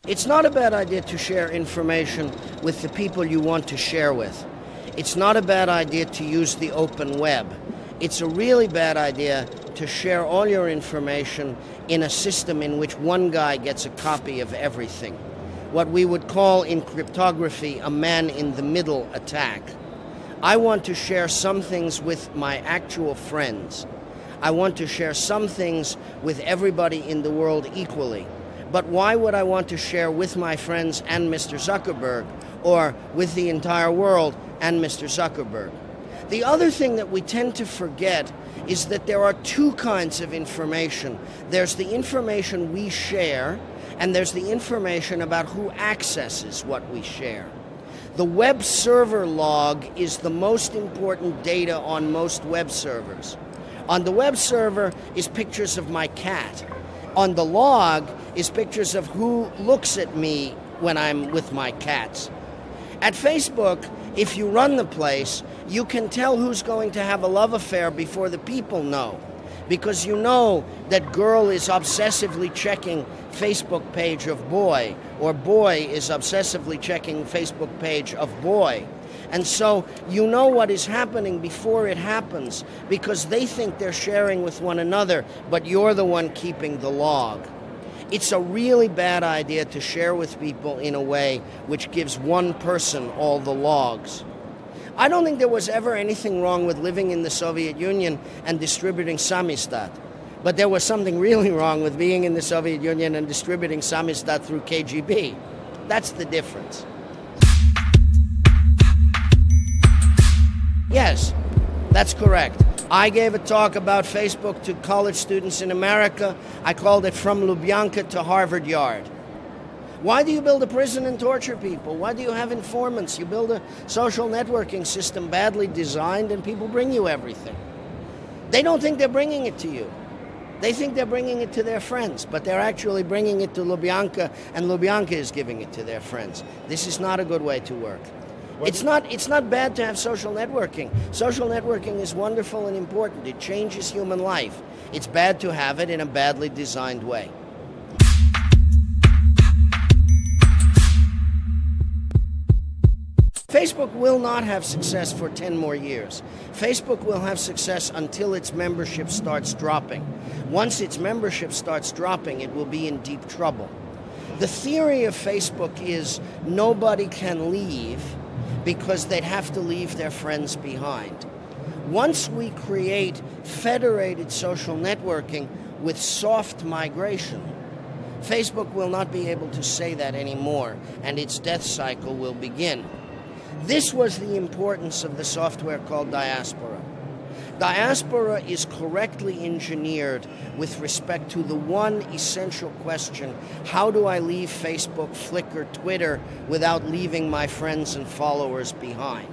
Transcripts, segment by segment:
It's not a bad idea to share information with the people you want to share with. It's not a bad idea to use the open web. It's a really bad idea to share all your information in a system in which one guy gets a copy of everything. What we would call in cryptography a man-in-the-middle attack. I want to share some things with my actual friends. I want to share some things with everybody in the world equally. But why would I want to share with my friends and Mr. Zuckerberg, or with the entire world and Mr. Zuckerberg? The other thing that we tend to forget is that there are two kinds of information. There's the information we share, and there's the information about who accesses what we share. The web server log is the most important data on most web servers. On the web server is pictures of my cat. On the log is pictures of who looks at me when I'm with my cats. At Facebook, if you run the place, you can tell who's going to have a love affair before the people know. Because you know that girl is obsessively checking Facebook page of boy, or boy is obsessively checking Facebook page of boy. And so you know what is happening before it happens, because they think they're sharing with one another, but you're the one keeping the log. It's a really bad idea to share with people in a way which gives one person all the logs. I don't think there was ever anything wrong with living in the Soviet Union and distributing samizdat. But there was something really wrong with being in the Soviet Union and distributing samizdat through KGB. That's the difference. Yes, that's correct. I gave a talk about Facebook to college students in America. I called it From Lubyanka to Harvard Yard. Why do you build a prison and torture people? Why do you have informants? You build a social networking system badly designed and people bring you everything. They don't think they're bringing it to you. They think they're bringing it to their friends, but they're actually bringing it to Lubyanka, and Lubyanka is giving it to their friends. This is not a good way to work. It's not bad to have social networking. Social networking is wonderful and important. It changes human life. It's bad to have it in a badly designed way. Facebook will not have success for 10 more years. Facebook will have success until its membership starts dropping. Once its membership starts dropping, it will be in deep trouble. The theory of Facebook is nobody can leave because they'd have to leave their friends behind. Once we create federated social networking with soft migration, Facebook will not be able to say that anymore, and its death cycle will begin. This was the importance of the software called Diaspora. Diaspora is correctly engineered with respect to the one essential question: how do I leave Facebook, Flickr, Twitter without leaving my friends and followers behind?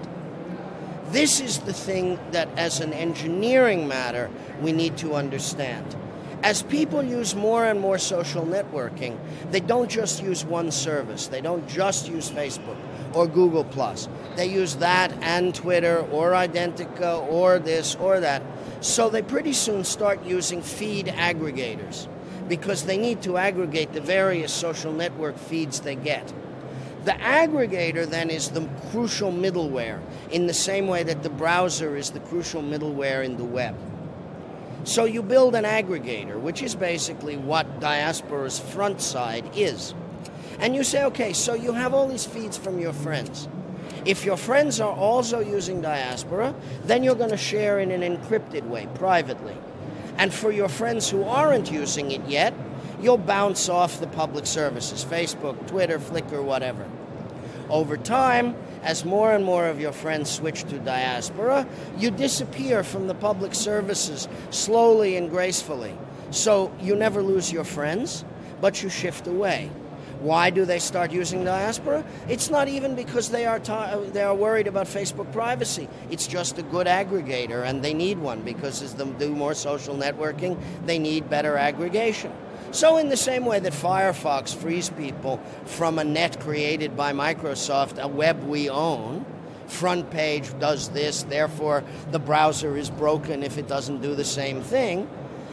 This is the thing that, as an engineering matter, we need to understand. As people use more and more social networking, they don't just use one service. They don't just use Facebook or Google+. They use that and Twitter or Identica or this or that. So they pretty soon start using feed aggregators because they need to aggregate the various social network feeds they get. The aggregator then is the crucial middleware, in the same way that the browser is the crucial middleware in the web. So you build an aggregator, which is basically what Diaspora's front side is. And you say, okay, so you have all these feeds from your friends. If your friends are also using Diaspora, then you're going to share in an encrypted way, privately. And for your friends who aren't using it yet, you'll bounce off the public services, Facebook, Twitter, Flickr, whatever. Over time, as more and more of your friends switch to Diaspora, you disappear from the public services slowly and gracefully. So you never lose your friends, but you shift away. Why do they start using Diaspora? It's not even because they are worried about Facebook privacy. It's just a good aggregator, and they need one because as they do more social networking, they need better aggregation. So in the same way that Firefox frees people from a net created by Microsoft, a web we own, front page does this, therefore the browser is broken if it doesn't do the same thing.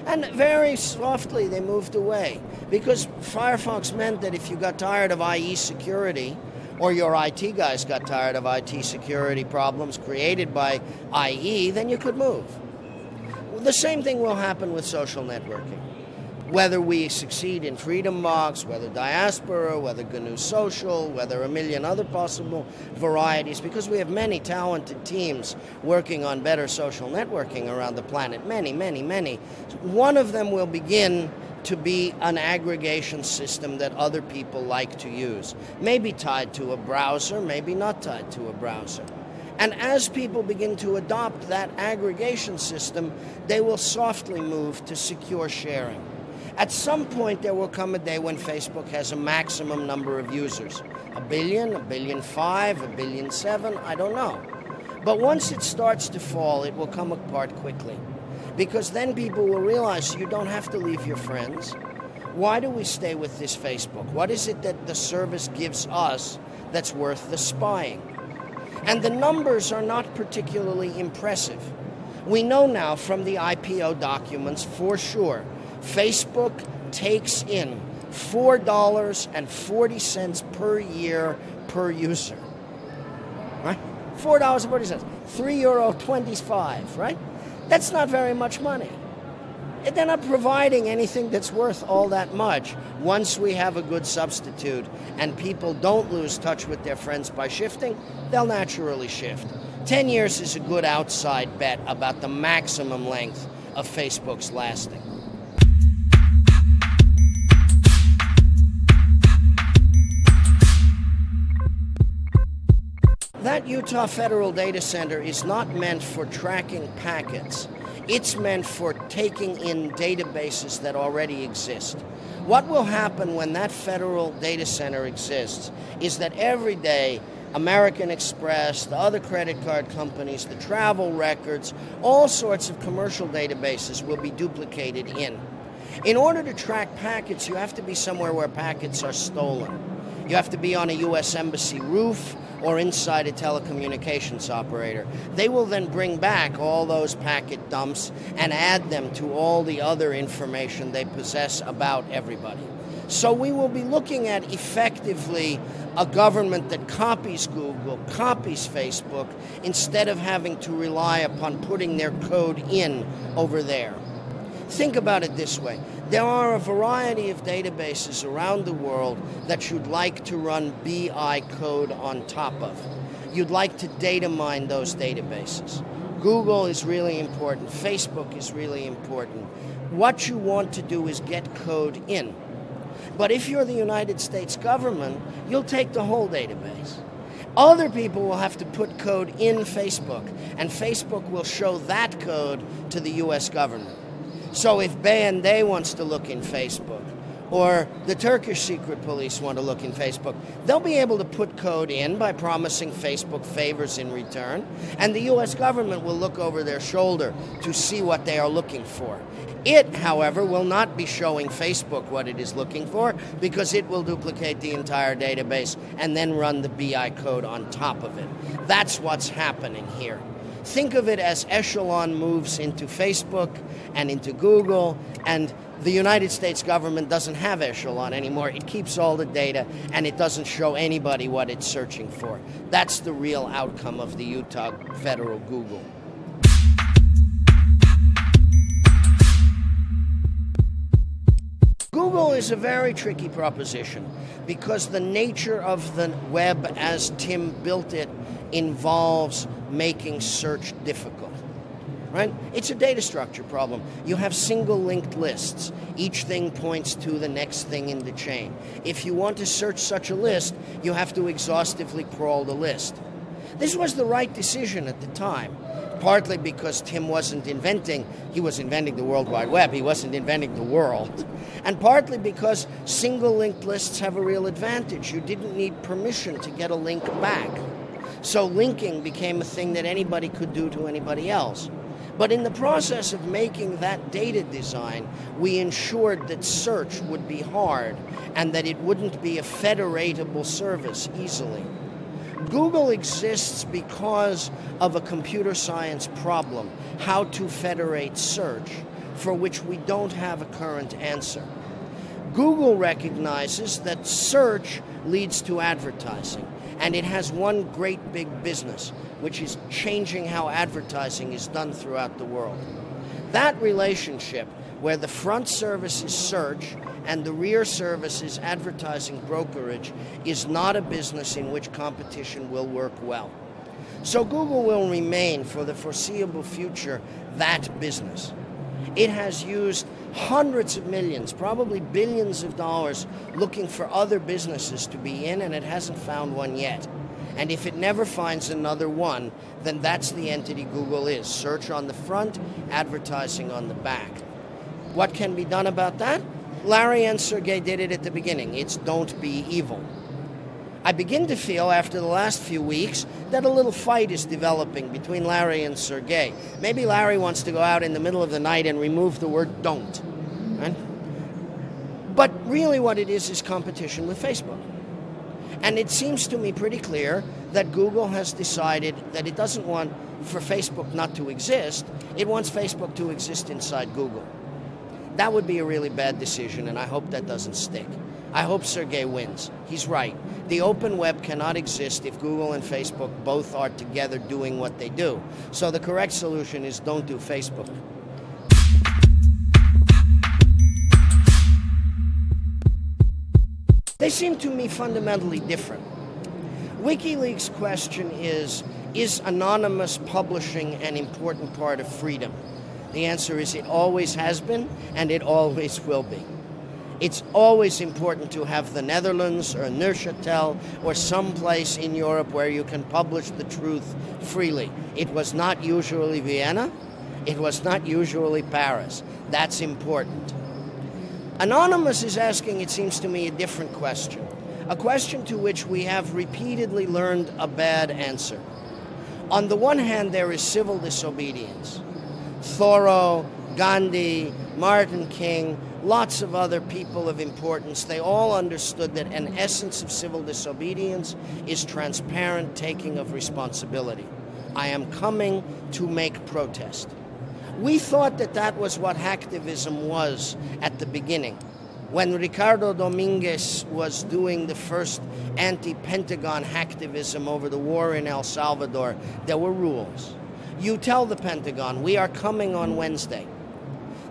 And very softly they moved away, because Firefox meant that if you got tired of IE security, or your IT guys got tired of IT security problems created by IE, then you could move. The same thing will happen with social networking. Whether we succeed in Freedom Box, whether Diaspora, whether GNU Social, whether a million other possible varieties, because we have many talented teams working on better social networking around the planet, many, many, many. One of them will begin to be an aggregation system that other people like to use. Maybe tied to a browser, maybe not tied to a browser. And as people begin to adopt that aggregation system, they will softly move to secure sharing. At some point, there will come a day when Facebook has a maximum number of users. 1 billion, 1.5 billion, 1.7 billion, I don't know. But once it starts to fall, it will come apart quickly. Because then people will realize you don't have to leave your friends. Why do we stay with this Facebook? What is it that the service gives us that's worth the spying? And the numbers are not particularly impressive. We know now from the IPO documents for sure, Facebook takes in $4.40 per year per user. Right? $4.40, €3.25, right? That's not very much money. They're not providing anything that's worth all that much once we have a good substitute and people don't lose touch with their friends by shifting, they'll naturally shift. 10 years is a good outside bet about the maximum length of Facebook's lasting. That Utah Federal Data Center is not meant for tracking packets. It's meant for taking in databases that already exist. What will happen when that federal data center exists is that every day American Express, the other credit card companies, the travel records, all sorts of commercial databases will be duplicated in. In order to track packets, you have to be somewhere where packets are stolen. You have to be on a U.S. Embassy roof or inside a telecommunications operator. They will then bring back all those packet dumps and add them to all the other information they possess about everybody. So we will be looking at effectively a government that copies Google, copies Facebook, instead of having to rely upon putting their code in over there. Think about it this way. There are a variety of databases around the world that you'd like to run BI code on top of. You'd like to data mine those databases. Google is really important. Facebook is really important. What you want to do is get code in. But if you're the United States government, you'll take the whole database. Other people will have to put code in Facebook, and Facebook will show that code to the U.S. government. So if BND wants to look in Facebook, or the Turkish secret police want to look in Facebook, they'll be able to put code in by promising Facebook favors in return, and the U.S. government will look over their shoulder to see what they are looking for. It, however, will not be showing Facebook what it is looking for, because it will duplicate the entire database and then run the BI code on top of it. That's what's happening here. Think of it as Echelon moves into Facebook and into Google, and the United States government doesn't have Echelon anymore. It keeps all the data, and it doesn't show anybody what it's searching for. That's the real outcome of the Utah Federal Google. Google is a very tricky proposition because the nature of the web as Tim built it involves making search difficult, right? It's a data structure problem. You have single linked lists. Each thing points to the next thing in the chain. If you want to search such a list, you have to exhaustively crawl the list. This was the right decision at the time, partly because Tim wasn't inventing, he was inventing the World Wide Web, he wasn't inventing the world, and partly because single linked lists have a real advantage. You didn't need permission to get a link back. So linking became a thing that anybody could do to anybody else. But in the process of making that data design, we ensured that search would be hard and that it wouldn't be a federatable service easily. Google exists because of a computer science problem, how to federate search. for which we don't have a current answer. Google recognizes that search leads to advertising, and it has one great big business, which is changing how advertising is done throughout the world. That relationship, where the front service is search and the rear service is advertising brokerage, is not a business in which competition will work well. So Google will remain, for the foreseeable future, that business. It has used hundreds of millions, probably billions of dollars, looking for other businesses to be in, and it hasn't found one yet. And if it never finds another one, then that's the entity Google is. Search on the front, advertising on the back. What can be done about that? Larry and Sergey did it at the beginning. It's don't be evil. I begin to feel, after the last few weeks, that a little fight is developing between Larry and Sergey. Maybe Larry wants to go out in the middle of the night and remove the word don't. Right? But really what it is competition with Facebook. And it seems to me pretty clear that Google has decided that it doesn't want for Facebook not to exist. It wants Facebook to exist inside Google. That would be a really bad decision, and I hope that doesn't stick. I hope Sergey wins. He's right. The open web cannot exist if Google and Facebook both are together doing what they do. So the correct solution is don't do Facebook. They seem to me fundamentally different. WikiLeaks' question is anonymous publishing an important part of freedom? The answer is it always has been, and it always will be. It's always important to have the Netherlands or Neuchâtel or someplace in Europe where you can publish the truth freely. It was not usually Vienna. It was not usually Paris. That's important. Anonymous is asking, it seems to me, a different question. A question to which we have repeatedly learned a bad answer. On the one hand, there is civil disobedience. Thoreau, Gandhi, Martin King, lots of other people of importance, they all understood that an essence of civil disobedience is transparent taking of responsibility. I am coming to make protest. We thought that that was what hacktivism was at the beginning. When Ricardo Dominguez was doing the first anti-Pentagon hacktivism over the war in El Salvador, there were rules. You tell the Pentagon, we are coming on Wednesday.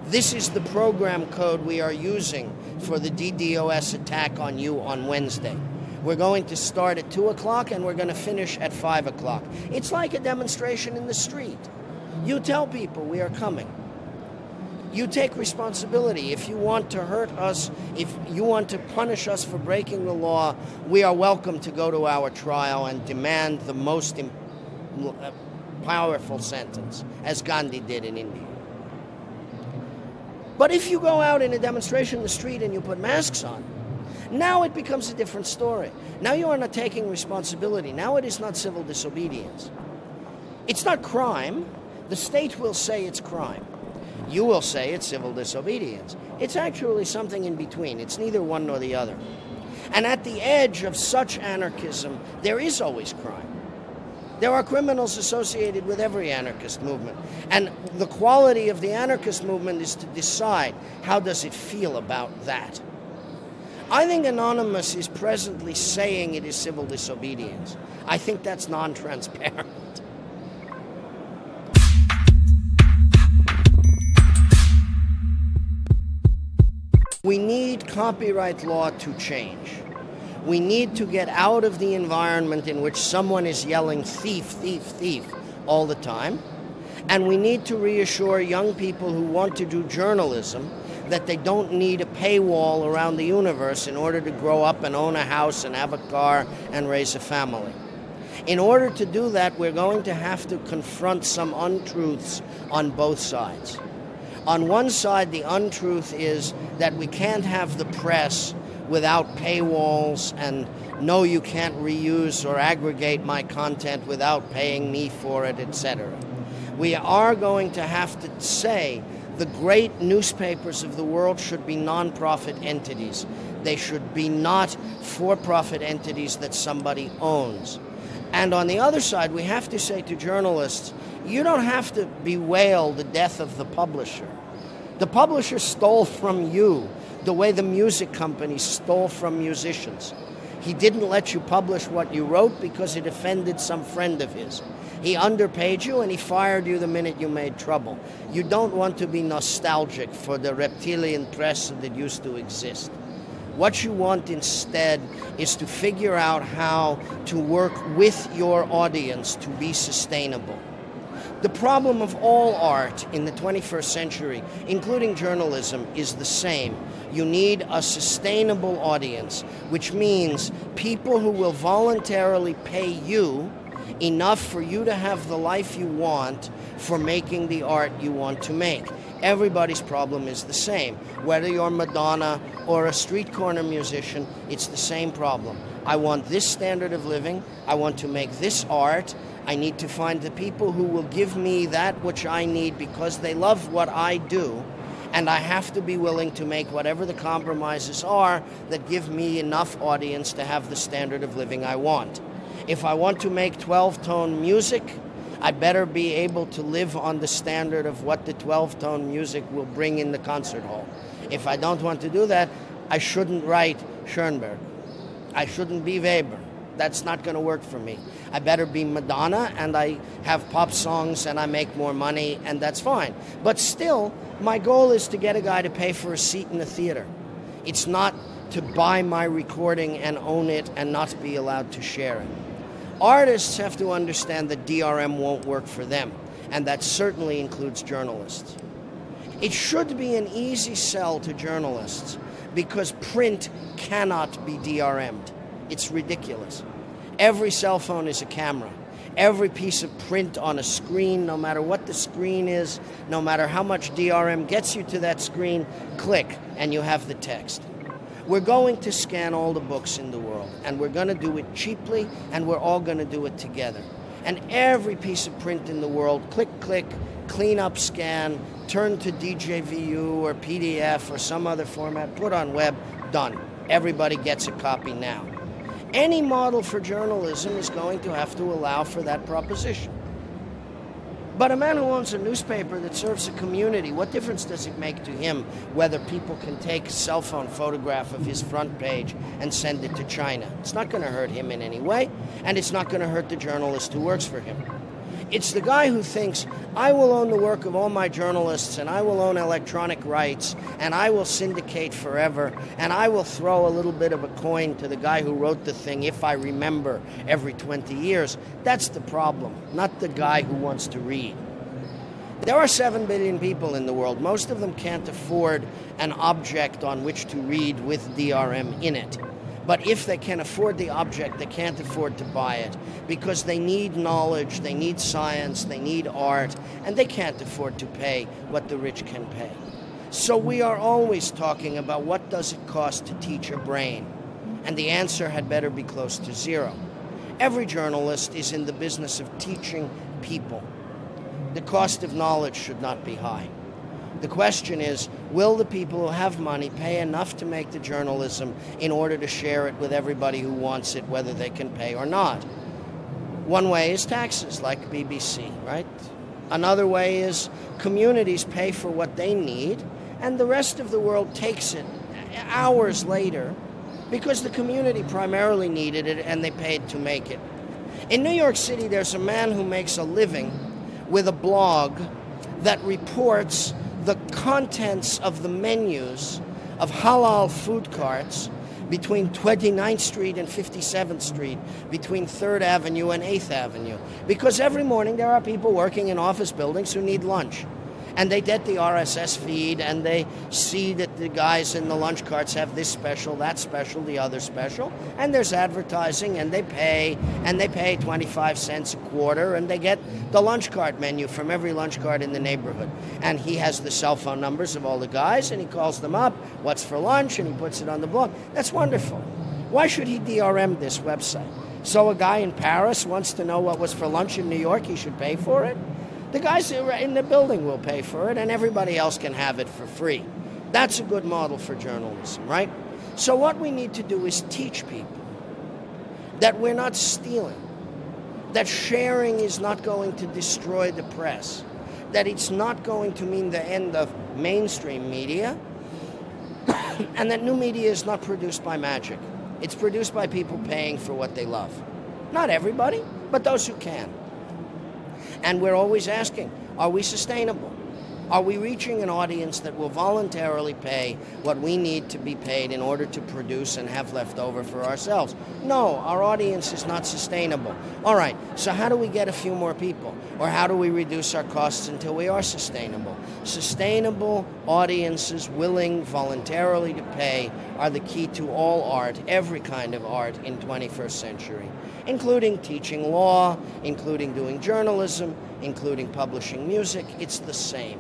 This is the program code we are using for the DDoS attack on you on Wednesday. We're going to start at 2 o'clock and we're going to finish at 5 o'clock. It's like a demonstration in the street. You tell people we are coming. You take responsibility. If you want to hurt us, if you want to punish us for breaking the law, we are welcome to go to our trial and demand the most powerful sentence, as Gandhi did in India. But if you go out in a demonstration in the street and you put masks on, now it becomes a different story. Now you are not taking responsibility. Now it is not civil disobedience. It's not crime. The state will say it's crime. You will say it's civil disobedience. It's actually something in between. It's neither one nor the other. And at the edge of such anarchism, there is always crime. There are criminals associated with every anarchist movement. And the quality of the anarchist movement is to decide how does it feel about that. I think Anonymous is presently saying it is civil disobedience. I think that's non-transparent. We need copyright law to change. We need to get out of the environment in which someone is yelling thief, thief, thief all the time. And we need to reassure young people who want to do journalism that they don't need a paywall around the universe in order to grow up and own a house and have a car and raise a family. In order to do that, we're going to have to confront some untruths on both sides. On one side, the untruth is that we can't have the press without paywalls, and no, you can't reuse or aggregate my content without paying me for it, etc. We are going to have to say the great newspapers of the world should be non-profit entities. They should be not for-profit entities that somebody owns. And on the other side, we have to say to journalists, you don't have to bewail the death of the publisher. The publisher stole from you the way the music companies stole from musicians. He didn't let you publish what you wrote because it offended some friend of his. He underpaid you and he fired you the minute you made trouble. You don't want to be nostalgic for the reptilian press that used to exist. What you want instead is to figure out how to work with your audience to be sustainable. The problem of all art in the 21st century, including journalism, is the same. You need a sustainable audience, which means people who will voluntarily pay you enough for you to have the life you want for making the art you want to make. Everybody's problem is the same. Whether you're Madonna or a street corner musician, it's the same problem. I want this standard of living. I want to make this art. I need to find the people who will give me that which I need because they love what I do. And I have to be willing to make whatever the compromises are that give me enough audience to have the standard of living I want. If I want to make 12-tone music, I better be able to live on the standard of what the 12-tone music will bring in the concert hall. If I don't want to do that, I shouldn't write Schoenberg. I shouldn't be Weber. That's not going to work for me. I better be Madonna, and I have pop songs, and I make more money, and that's fine. But still, my goal is to get a guy to pay for a seat in the theater. It's not to buy my recording and own it and not be allowed to share it. Artists have to understand that DRM won't work for them, and that certainly includes journalists. It should be an easy sell to journalists because print cannot be DRM'd. It's ridiculous. Every cell phone is a camera. Every piece of print on a screen, no matter what the screen is, no matter how much DRM gets you to that screen, click and you have the text. We're going to scan all the books in the world, and we're going to do it cheaply, and we're all going to do it together. And every piece of print in the world, click, click, clean up, scan, turn to DJVU or PDF or some other format, put on web, done. Everybody gets a copy now. Any model for journalism is going to have to allow for that proposition. But a man who owns a newspaper that serves a community, what difference does it make to him whether people can take a cell phone photograph of his front page and send it to China? It's not going to hurt him in any way, and it's not going to hurt the journalist who works for him. It's the guy who thinks, I will own the work of all my journalists, and I will own electronic rights, and I will syndicate forever, and I will throw a little bit of a coin to the guy who wrote the thing if I remember every 20 years. That's the problem, not the guy who wants to read. There are 7 billion people in the world. Most of them can't afford an object on which to read with DRM in it. But if they can afford the object, they can't afford to buy it because they need knowledge, they need science, they need art, and they can't afford to pay what the rich can pay. So we are always talking about what does it cost to teach a brain, and the answer had better be close to zero. Every journalist is in the business of teaching people. The cost of knowledge should not be high. The question is, will the people who have money pay enough to make the journalism in order to share it with everybody who wants it, whether they can pay or not? One way is taxes, like BBC, right? Another way is communities pay for what they need, and the rest of the world takes it hours later because the community primarily needed it and they paid to make it. In New York City, there's a man who makes a living with a blog that reports the contents of the menus of halal food carts between 29th Street and 57th Street, between 3rd Avenue and 8th Avenue. Because every morning there are people working in office buildings who need lunch. And they get the RSS feed and they see that the guys in the lunch carts have this special, that special, the other special. And there's advertising and they pay 25 cents a quarter and they get the lunch cart menu from every lunch cart in the neighborhood. And he has the cell phone numbers of all the guys and he calls them up, what's for lunch, and he puts it on the blog. That's wonderful. Why should he DRM this website? So a guy in Paris wants to know what was for lunch in New York, he should pay for it? The guys in the building will pay for it, and everybody else can have it for free. That's a good model for journalism, right? So what we need to do is teach people that we're not stealing, that sharing is not going to destroy the press, that it's not going to mean the end of mainstream media, and that new media is not produced by magic. It's produced by people paying for what they love. Not everybody, but those who can. And we're always asking, are we sustainable? Are we reaching an audience that will voluntarily pay what we need to be paid in order to produce and have left over for ourselves? No, our audience is not sustainable. All right, so how do we get a few more people? Or how do we reduce our costs until we are sustainable? Sustainable audiences willing voluntarily to pay are the key to all art, every kind of art in 21st century, including teaching law, including doing journalism, including publishing music. It's the same.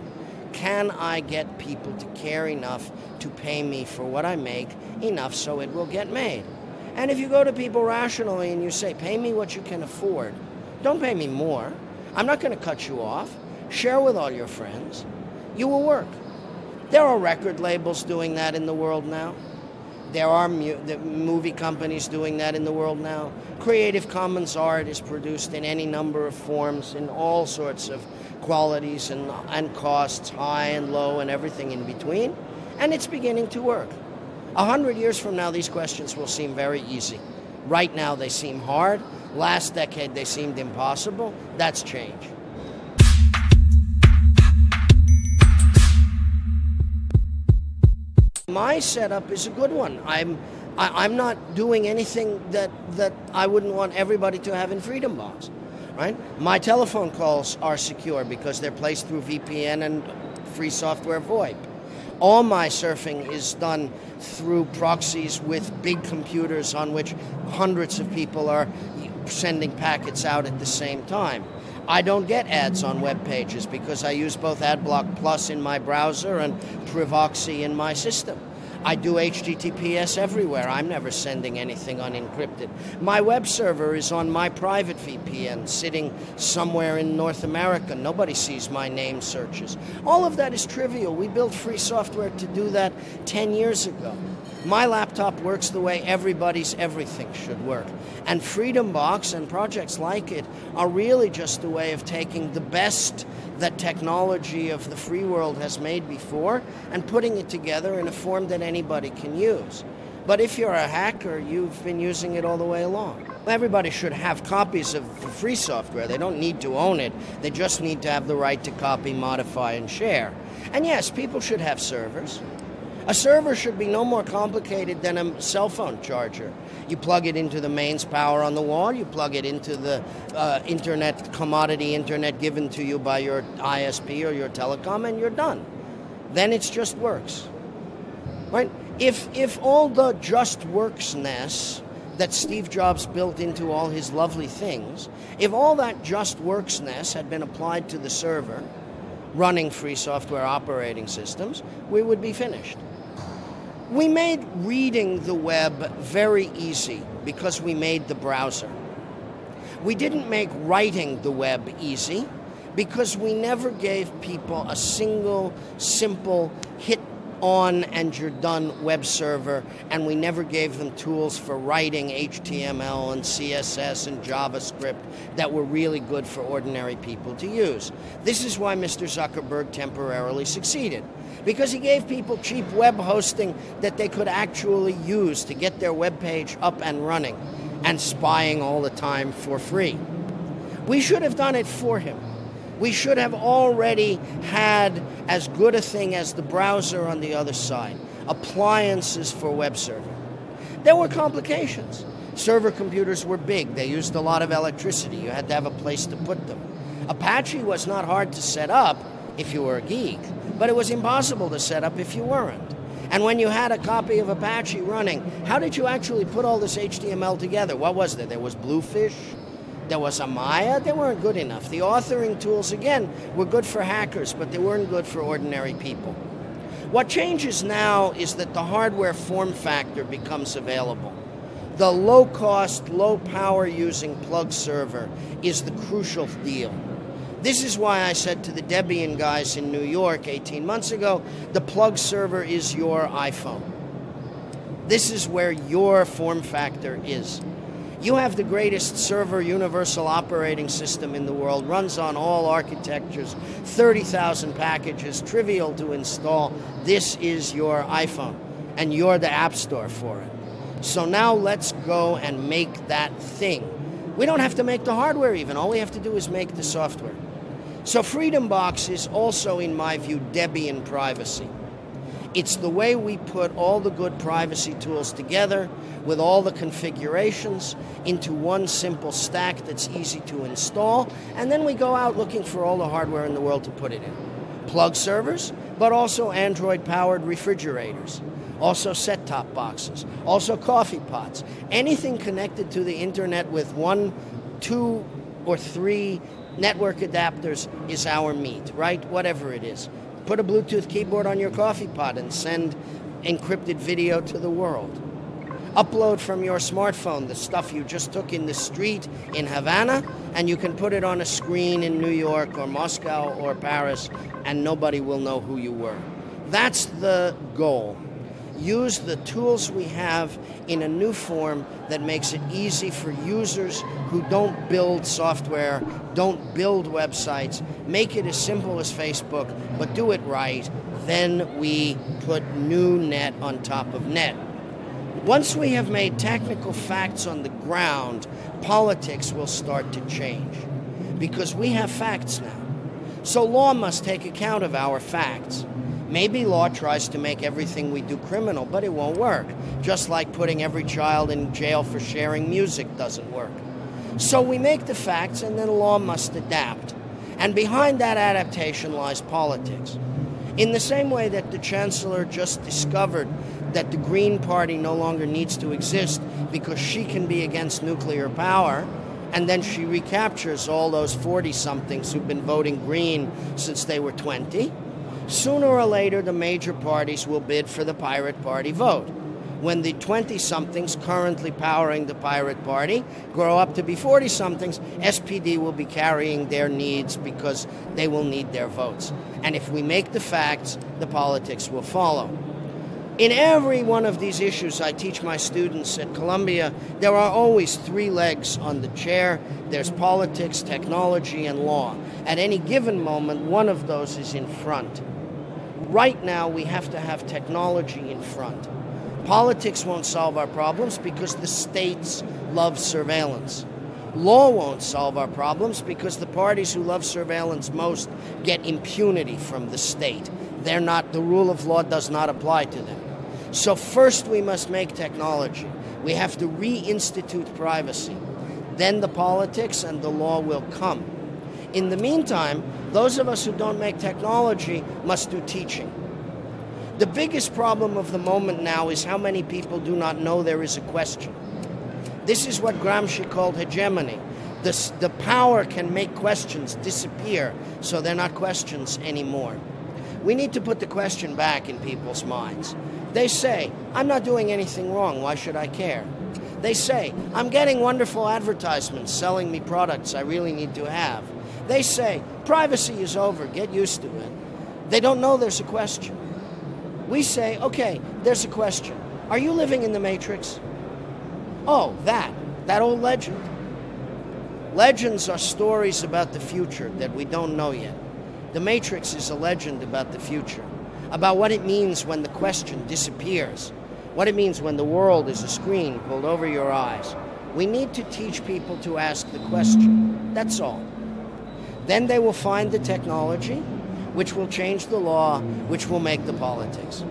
Can I get people to care enough to pay me for what I make, enough so it will get made? And if you go to people rationally and you say, pay me what you can afford, don't pay me more. I'm not going to cut you off. Share with all your friends. You will work. There are record labels doing that in the world now. There are movie companies doing that in the world now. Creative Commons art is produced in any number of forms, in all sorts of qualities and costs, high and low and everything in between. And it's beginning to work. 100 years from now, these questions will seem very easy. Right now, they seem hard. Last decade, they seemed impossible. That's change. My setup is a good one. I'm not doing anything that I wouldn't want everybody to have in Freedom Box, right? My telephone calls are secure because they're placed through VPN and free software VoIP. All my surfing is done through proxies with big computers on which hundreds of people are sending packets out at the same time. I don't get ads on web pages because I use both AdBlock Plus in my browser and Privoxy in my system. I do HTTPS everywhere. I'm never sending anything unencrypted. My web server is on my private VPN sitting somewhere in North America. Nobody sees my name searches. All of that is trivial. We built free software to do that 10 years ago. My laptop works the way everybody's everything should work. And Freedom Box and projects like it are really just a way of taking the best that technology of the free world has made before and putting it together in a form that anybody can use. But if you're a hacker, you've been using it all the way along. Everybody should have copies of the free software. They don't need to own it. They just need to have the right to copy, modify, and share. And yes, people should have servers. A server should be no more complicated than a cell phone charger. You plug it into the mains power on the wall, you plug it into the commodity internet given to you by your ISP or your telecom, and you're done. Then it just works. Right? If all the just worksness that Steve Jobs built into all his lovely things, if all that just worksness had been applied to the server running free software operating systems, we would be finished. We made reading the web very easy because we made the browser. We didn't make writing the web easy because we never gave people a single, simple, hit on and you're done web server, and we never gave them tools for writing HTML and CSS and JavaScript that were really good for ordinary people to use. This is why Mr. Zuckerberg temporarily succeeded, because he gave people cheap web hosting that they could actually use to get their web page up and running and spying all the time for free. We should have done it for him. We should have already had as good a thing as the browser on the other side, appliances for web serving. There were complications. Server computers were big. They used a lot of electricity. You had to have a place to put them. Apache was not hard to set up if you were a geek, but it was impossible to set up if you weren't. And when you had a copy of Apache running, how did you actually put all this HTML together? What was there? There was Bluefish. There was a Maya. They weren't good enough. The authoring tools, again, were good for hackers, but they weren't good for ordinary people. What changes now is that the hardware form factor becomes available. The low-cost, low-power using plug server is the crucial deal. This is why I said to the Debian guys in New York 18 months ago, the plug server is your iPhone. This is where your form factor is. You have the greatest server universal operating system in the world, runs on all architectures, 30,000 packages, trivial to install. This is your iPhone, and you're the app store for it. So now let's go and make that thing. We don't have to make the hardware even. All we have to do is make the software. So Freedom Box is also, in my view, Debian privacy. It's the way we put all the good privacy tools together with all the configurations into one simple stack that's easy to install, and then we go out looking for all the hardware in the world to put it in. Plug servers, but also Android-powered refrigerators, also set-top boxes, also coffee pots. Anything connected to the internet with 1, 2, or 3 network adapters is our meat, right? Whatever it is. Put a Bluetooth keyboard on your coffee pot and send encrypted video to the world. Upload from your smartphone the stuff you just took in the street in Havana, and you can put it on a screen in New York or Moscow or Paris, and nobody will know who you were. That's the goal. Use the tools we have in a new form that makes it easy for users who don't build software, don't build websites. Make it as simple as Facebook, but do it right. Then we put new net on top of net. Once we have made technical facts on the ground, politics will start to change, because we have facts now. So law must take account of our facts. Maybe law tries to make everything we do criminal, but it won't work. Just like putting every child in jail for sharing music doesn't work. So we make the facts, and then law must adapt. And behind that adaptation lies politics. In the same way that the Chancellor just discovered that the Green Party no longer needs to exist because she can be against nuclear power, and then she recaptures all those 40-somethings who've been voting Green since they were 20, sooner or later, the major parties will bid for the Pirate Party vote. When the 20-somethings currently powering the Pirate Party grow up to be 40-somethings, SPD will be carrying their needs because they will need their votes. And if we make the facts, the politics will follow. In every one of these issues I teach my students at Columbia, there are always 3 legs on the chair. There's politics, technology, and law. At any given moment, one of those is in front. Right now, we have to have technology in front. Politics won't solve our problems because the states love surveillance. Law won't solve our problems because the parties who love surveillance most get impunity from the state. The rule of law does not apply to them. So first we must make technology. We have to reinstitute privacy. Then the politics and the law will come. In the meantime, those of us who don't make technology must do teaching. The biggest problem of the moment now is how many people do not know there is a question. This is what Gramsci called hegemony. The power can make questions disappear, so they're not questions anymore. We need to put the question back in people's minds. They say, I'm not doing anything wrong, why should I care? They say, I'm getting wonderful advertisements selling me products I really need to have. They say, privacy is over, get used to it. They don't know there's a question. We say, okay, there's a question. Are you living in the Matrix? Oh, that old legend. Legends are stories about the future that we don't know yet. The Matrix is a legend about the future, about what it means when the question disappears, what it means when the world is a screen pulled over your eyes. We need to teach people to ask the question. That's all. Then they will find the technology, which will change the law, which will make the politics.